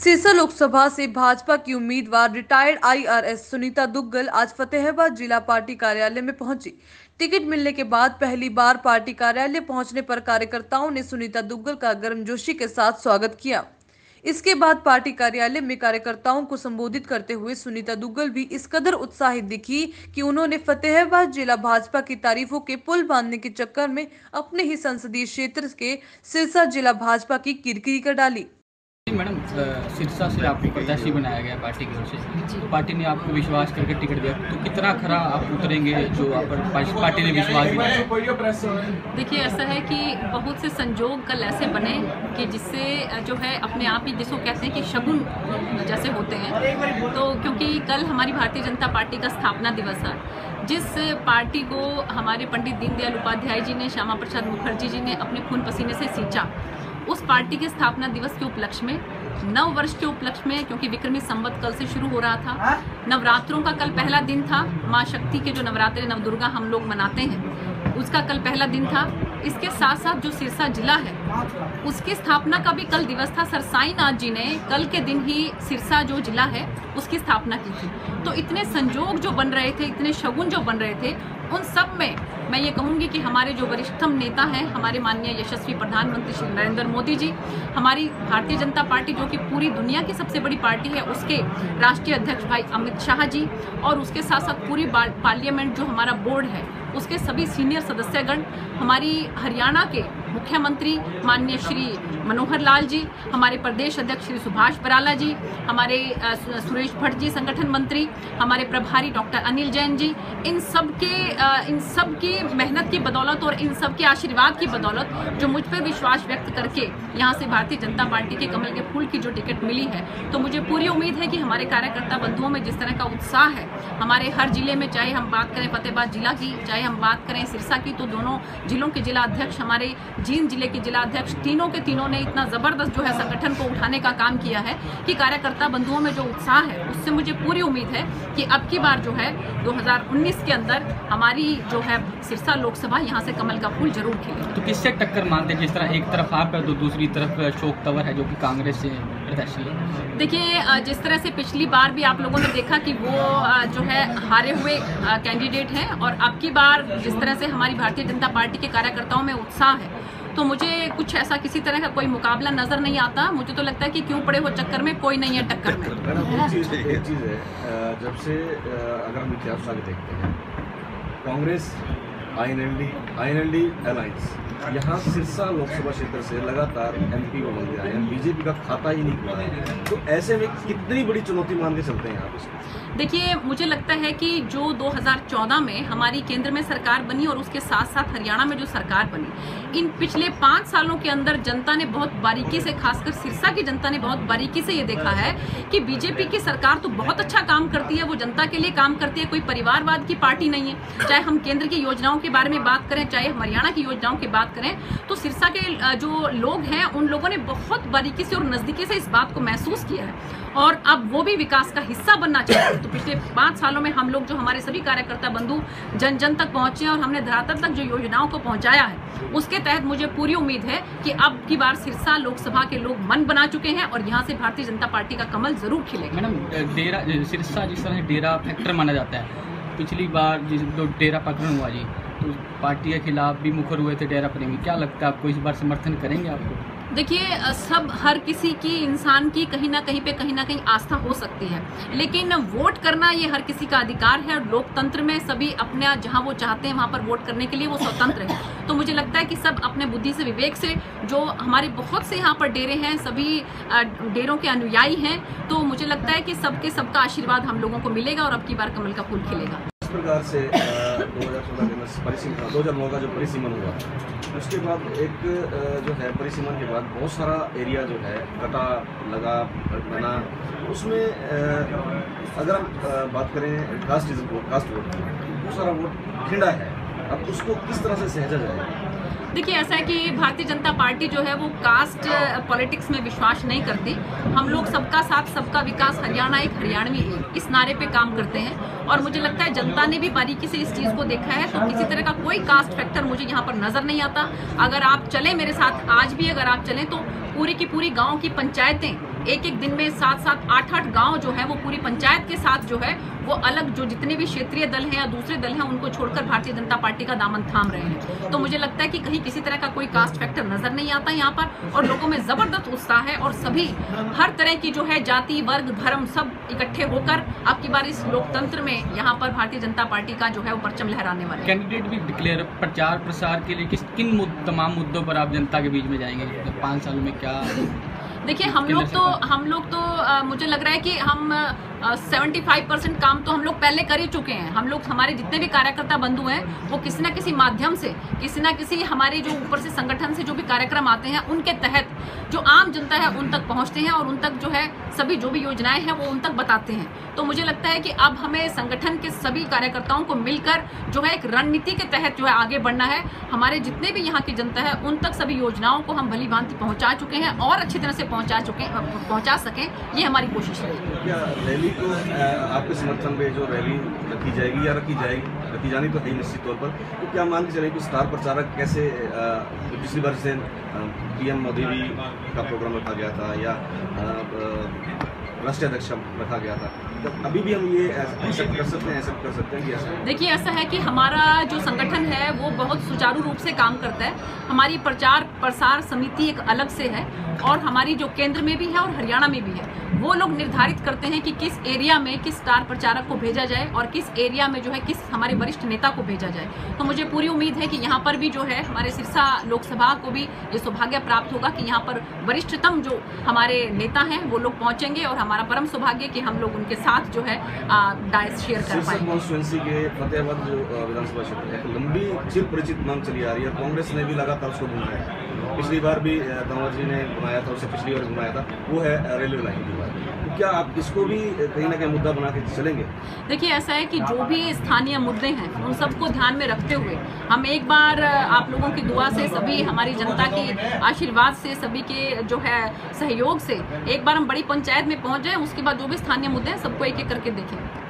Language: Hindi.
सिरसा लोकसभा से भाजपा की उम्मीदवार रिटायर्ड आईआरएस सुनीता दुग्गल आज फतेहाबाद जिला पार्टी कार्यालय में पहुंची। टिकट मिलने के बाद पहली बार पार्टी कार्यालय पहुंचने पर कार्यकर्ताओं ने सुनीता दुग्गल का गर्मजोशी के साथ स्वागत किया। इसके बाद पार्टी कार्यालय में कार्यकर्ताओं को संबोधित करते हुए सुनीता दुग्गल भी इस कदर उत्साहित दिखी कि उन्होंने फतेहाबाद जिला भाजपा की तारीफों के पुल बांधने के चक्कर में अपने ही संसदीय क्षेत्र के सिरसा जिला भाजपा की किरकिरी कर डाली। मैडम, सिरसा से आपको प्रत्याशी बनाया गया पार्टी की ओर से, तो पार्टी ने आपको विश्वास करके टिकट दिया, तो कितना खरा आप उतरेंगे जो आप पर पार्टी ने विश्वास दिया? देखिए, ऐसा है कि बहुत से संजोग कल ऐसे बने कि जिससे जो है अपने आप ही जिसको कहते हैं कि शगुन जैसे होते हैं। तो क्योंकि कल हमारी भारतीय जनता पार्टी का स्थापना दिवस है, जिस पार्टी को हमारे पंडित दीनदयाल उपाध्याय जी ने, श्यामा प्रसाद मुखर्जी जी ने अपने खून पसीने से सींचा, उस पार्टी के स्थापना दिवस के उपलक्ष्य में, नव वर्ष के उपलक्ष्य में, क्योंकि विक्रमी संवत कल से शुरू हो रहा था, नवरात्रों का कल पहला दिन था। माँ शक्ति के जो नवरात्रे नवदुर्गा हम लोग मनाते हैं, उसका कल पहला दिन था। इसके साथ साथ जो सिरसा जिला है उसकी स्थापना का भी कल दिवस था। सर साईनाथ जी ने कल के दिन ही सिरसा जो जिला है उसकी स्थापना की थी। तो इतने संजोग जो बन रहे थे, इतने शगुन जो बन रहे थे, उन सब में मैं ये कहूँगी कि हमारे जो वरिष्ठतम नेता हैं, हमारे माननीय यशस्वी प्रधानमंत्री श्री नरेंद्र मोदी जी, हमारी भारतीय जनता पार्टी जो कि पूरी दुनिया की सबसे बड़ी पार्टी है, उसके राष्ट्रीय अध्यक्ष भाई अमित शाह जी, और उसके साथ साथ पूरी पार्लियामेंट जो हमारा बोर्ड है उसके सभी सीनियर सदस्यगण, हमारी हरियाणा के मुख्यमंत्री माननीय श्री मनोहर लाल जी, हमारे प्रदेश अध्यक्ष श्री सुभाष बराला जी, हमारे सुरेश भट्ट जी संगठन मंत्री, हमारे प्रभारी डॉक्टर अनिल जैन जी, इन सब की मेहनत की बदौलत और इन सब के आशीर्वाद की बदौलत जो मुझ पर विश्वास व्यक्त करके यहाँ से भारतीय जनता पार्टी के कमल के फूल की जो टिकट मिली है, तो मुझे पूरी उम्मीद है कि हमारे कार्यकर्ता बंधुओं में जिस तरह का उत्साह है, हमारे हर जिले में, चाहे हम बात करें फतेहाबाद जिला की, चाहे हम बात करें सिरसा की, तो दोनों जिलों के जिला अध्यक्ष, हमारे जींद जिले के जिला अध्यक्ष, तीनों के तीनों ने इतना जबरदस्त जो है संगठन को उठाने का काम किया है कि कार्यकर्ता बंधुओं में जो उत्साह है, उससे मुझे पूरी उम्मीद है कि अब की बार जो है 2019 के अंदर हमारी जो है सिरसा लोकसभा यहाँ से कमल का फूल जरूर खिलेगा। तो किससे टक्कर मानते हैं? जिस तरह एक तरफ आप है तो दूसरी तरफ अशोक तंवर है जो कि कांग्रेस से प्रत्याशी है। देखिए, जिस तरह से पिछली बार भी आप लोगों ने देखा कि वो जो है हारे हुए कैंडिडेट हैं, और अब की बार जिस तरह से हमारी भारतीय जनता पार्टी के कार्यकर्ताओं में उत्साह है, तो मुझे कुछ ऐसा किसी तरह का कोई मुकाबला नजर नहीं आता। मुझे तो लगता है कि क्यों पड़े हो चक्कर में, कोई नहीं है टक्कर में। एक चीज़ है, जब से अगर हम इतिहास आगे देखते हैं, कांग्रेस आईएनएलडी अलायंस यहाँ सिरसा लोकसभा क्षेत्र से लगातार एमपी को बन गया है, बीजेपी का खाता ही नहीं खुला है। तो ऐसे में कितनी बड़ी चुनौती मान के चलते हैं आप इसको? देखिए, मुझे लगता है कि जो 2014 में हमारी केंद्र में सरकार बनी और उसके साथ साथ हरियाणा में जो सरकार बनी, इन पिछले 5 सालों के अंदर जनता ने बहुत बारीकी से, खासकर सिरसा की जनता ने बहुत बारीकी से ये देखा है कि बीजेपी की सरकार तो बहुत अच्छा काम करती है, वो जनता के लिए काम करती है, कोई परिवारवाद की पार्टी नहीं है। चाहे हम केंद्र की योजनाओं के बारे में बात करें, चाहे हम हरियाणा की योजनाओं की बात करें, तो सिरसा के जो लोग हैं उन लोगों ने बहुत बारीकी से और नजदीकी से इस बात को महसूस किया है, और अब वो भी विकास का हिस्सा बनना चाहते हैं। तो पिछले 5 सालों में हम लोग जो हमारे सभी कार्यकर्ता बंधु जन जन तक पहुंचे और हमने धरातल तक जो योजनाओं को पहुंचाया है, उसके तहत मुझे पूरी उम्मीद है कि अब की बार सिरसा लोकसभा के लोग मन बना चुके हैं और यहाँ से भारतीय जनता पार्टी का कमल जरूर खिलेगा। मैडम, डेरा सिरसा जिस तरह डेरा फैक्टर माना जाता है, पिछली बार जिस डेरा प्रकरण हुआ जी, तो पार्टी के खिलाफ भी मुखर हुए थे डेरा प्रेमी। क्या लगता है आपको, इस बार समर्थन करेंगे आपको? देखिए, सब हर किसी की, इंसान की कहीं ना कहीं आस्था हो सकती है, लेकिन वोट करना ये हर किसी का अधिकार है, और लोकतंत्र में सभी अपने जहां वो चाहते हैं वहां पर वोट करने के लिए वो स्वतंत्र है। तो मुझे लगता है कि सब अपने बुद्धि से, विवेक से, जो हमारे बहुत से यहाँ पर डेरे हैं, सभी डेरों के अनुयायी हैं, तो मुझे लगता है कि सबका आशीर्वाद हम लोगों को मिलेगा और अब की बार कमल का फूल खिलेगा। इस प्रकार से 2009 का जो परिसीमन हुआ, उसके बाद एक जो है परिसीमन के बाद बहुत सारा एरिया जो है कटा लगा बना, उसमें अगर हम बात करें कास्ट वोट की, बहुत सारा वोट खिंडा है। अब उसको किस तरह से सहेजा जाए? देखिए, ऐसा है कि भारतीय जनता पार्टी जो है वो कास्ट पॉलिटिक्स में विश्वास नहीं करती। हम लोग सबका साथ सबका विकास, हरियाणा एक हरियाणवी एक, इस नारे पे काम करते हैं, और मुझे लगता है जनता ने भी बारीकी से इस चीज़ को देखा है। तो किसी तरह का कोई कास्ट फैक्टर मुझे यहाँ पर नज़र नहीं आता। अगर आप चलें मेरे साथ, आज भी अगर आप चलें, तो पूरी की पूरी गाँव की पंचायतें एक एक दिन में 7-7, 8-8 गांव जो है वो पूरी पंचायत के साथ जो है वो अलग जो जितने भी क्षेत्रीय दल हैं या दूसरे दल हैं उनको छोड़कर भारतीय जनता पार्टी का दामन थाम रहे हैं। तो मुझे लगता है कि कहीं किसी तरह का कोई कास्ट फैक्टर नजर नहीं आता यहाँ पर, और लोगों में जबरदस्त उत्साह है और सभी हर तरह की जो है जाति, वर्ग, धर्म सब इकट्ठे होकर अब की बार इस लोकतंत्र में यहाँ पर भारतीय जनता पार्टी का जो है वो परचम लहराने वाले। कैंडिडेट भी डिक्लेयर प्रचार प्रसार के लिए किन तमाम मुद्दों पर आप जनता के बीच में जाएंगे? 5 सालों में क्या? देखिए हम लोग तो मुझे लग रहा है कि हम 75% काम तो हम लोग पहले कर ही चुके हैं। हम लोग, हमारे जितने भी कार्यकर्ता बंधु हैं वो किसी न किसी माध्यम से, किसी न किसी हमारे जो ऊपर से संगठन से जो भी कार्यक्रम आते हैं उनके तहत जो आम जनता है उन तक पहुंचते हैं और उन तक जो है सभी जो भी योजनाएं हैं वो उन तक बताते हैं। तो मुझे लगता है कि अब हमें संगठन के सभी कार्यकर्ताओं को मिलकर जो है एक रणनीति के तहत जो है आगे बढ़ना है। हमारे जितने भी यहाँ की जनता है उन तक सभी योजनाओं को हम भली भांति पहुँचा चुके हैं और अच्छी तरह से पहुँचा सकें, ये हमारी कोशिश है। क्या रैली को आपके समर्थन में जो रैली रखी जाएगी या रखी जानी तो है निश्चित तौर पर, तो क्या मान के चले कि स्टार प्रचारक कैसे पिछली बार से पीएम मोदी भी का प्रोग्राम रखा गया था या राष्ट्रीय अध्यक्ष रखा गया था, तो अभी भी हम ये एक्सेप्ट कर सकते हैं कि ऐसा? देखिए ऐसा है कि हमारा जो संगठन है वो बहुत सुचारू रूप से काम करता है। हमारी प्रचार प्रसार समिति एक अलग से है और हमारी जो केंद्र में भी है और हरियाणा में भी है, वो लोग निर्धारित करते हैं कि किस एरिया में किस स्टार प्रचारक को भेजा जाए और किस एरिया में जो है किस हमारे वरिष्ठ नेता को भेजा जाए। तो मुझे पूरी उम्मीद है कि यहाँ पर भी जो है हमारे सिरसा लोकसभा को भी ये सौभाग्य प्राप्त होगा कि यहाँ पर वरिष्ठतम जो हमारे नेता हैं वो लोग पहुँचेंगे और हमारा परम सौभाग्य कि हम लोग उनके साथ जो है डायस शेयर कर पाएंगे। कॉन्स्टिट्यूएंसी के फतेहाबाद जो विधानसभा क्षेत्र है, लंबी चिर परिचित मांग चली आ रही है, कांग्रेस ने भी लगातार उसको बुलाया है। पिछली बार भी तंवर जी ने बनाया था, उससे पिछली बार बनाया था, वो है रेलवे लाइन की बात। तो क्या आप इसको भी कहीं ना कहीं मुद्दा बना के चलेंगे? देखिए ऐसा है कि जो भी स्थानीय मुद्दे हैं उन सबको ध्यान में रखते हुए हम एक बार आप लोगों की दुआ से, सभी हमारी जनता के आशीर्वाद से, सभी के जो है सहयोग से एक बार हम बड़ी पंचायत में पहुंच जाएं, उसके बाद जो भी स्थानीय मुद्दे हैं सबको एक एक करके देखें।